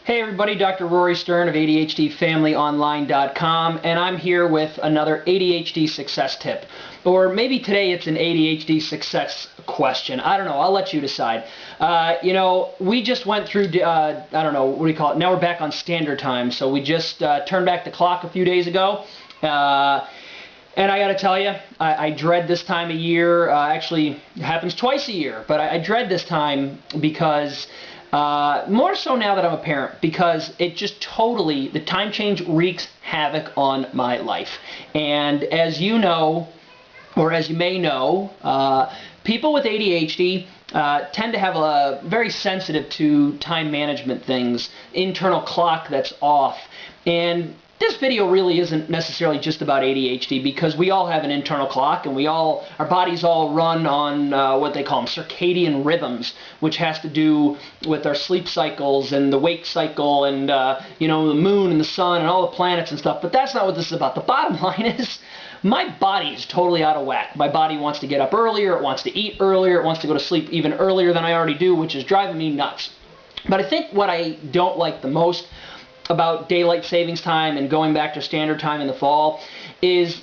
Hey everybody, Dr. Rory Stern of ADHDFamilyOnline.com, and I'm here with another ADHD success tip. Or maybe today it's an ADHD success question. I don't know. I'll let you decide. We just went through, I don't know, what do you call it? Now we're back on standard time. So we just turned back the clock a few days ago. And I got to tell you, I dread this time of year. Actually, it happens twice a year, but I dread this time because more so now that I'm a parent, because it just totally, the time change wreaks havoc on my life. And as you know, or as you may know, people with ADHD tend to have a very sensitive to time management things, internal clock that's off. And this video really isn't necessarily just about ADHD, because we all have an internal clock, and our bodies all run on what they call them, circadian rhythms, which has to do with our sleep cycles and the wake cycle and the moon and the sun and all the planets and stuff. But that's not what this is about. The bottom line is, my body is totally out of whack. My body wants to get up earlier, it wants to eat earlier, it wants to go to sleep even earlier than I already do, which is driving me nuts. But I think what I don't like the most about daylight savings time and going back to standard time in the fall is,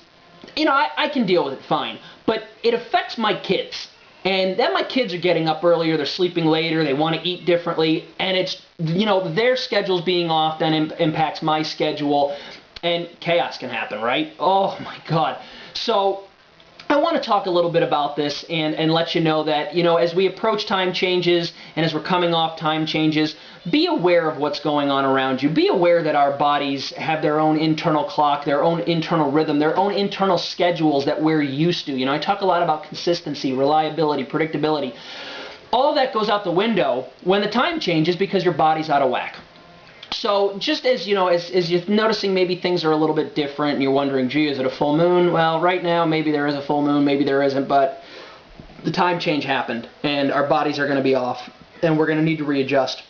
I can deal with it fine, but it affects my kids. And then my kids are getting up earlier, they're sleeping later, they want to eat differently, and it's, their schedules being off then impacts my schedule, and chaos can happen, right? Oh my God. So I want to talk a little bit about this and let you know that, as we approach time changes and as we're coming off time changes, be aware of what's going on around you. Be aware that our bodies have their own internal clock, their own internal rhythm, their own internal schedules that we're used to. I talk a lot about consistency, reliability, predictability. All of that goes out the window when the time changes because your body's out of whack. So just as as you're noticing maybe things are a little bit different and you're wondering, gee, is it a full moon? Well, right now maybe there is a full moon, maybe there isn't, but the time change happened and our bodies are going to be off and we're going to need to readjust.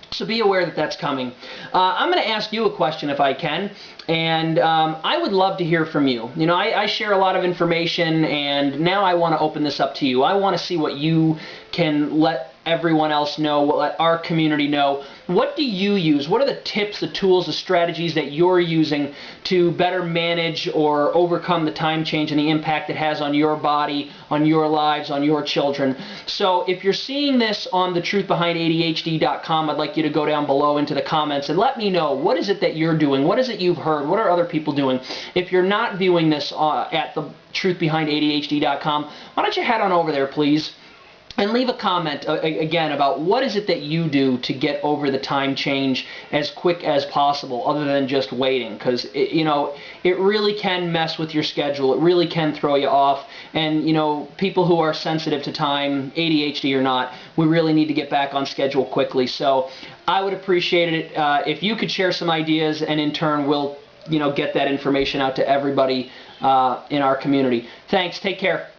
So be aware that that's coming. I'm going to ask you a question if I can, and I would love to hear from you. I share a lot of information, and now I want to open this up to you. I want to see what you can let everyone else know, let our community know. What do you use? What are the tips, the tools, the strategies that you're using to better manage or overcome the time change and the impact it has on your body, on your lives, on your children? So if you're seeing this on thetruthbehindadhd.com, I'd like you to go down below into the comments and let me know, what is it that you're doing? What is it you've heard? What are other people doing? If you're not viewing this at thetruthbehindadhd.com, why don't you head on over there, please? And leave a comment, again, about what is it that you do to get over the time change as quick as possible, other than just waiting, because it really can mess with your schedule. It really can throw you off. And, people who are sensitive to time, ADHD or not, we really need to get back on schedule quickly. So I would appreciate it if you could share some ideas, and in turn we'll, get that information out to everybody in our community. Thanks. Take care.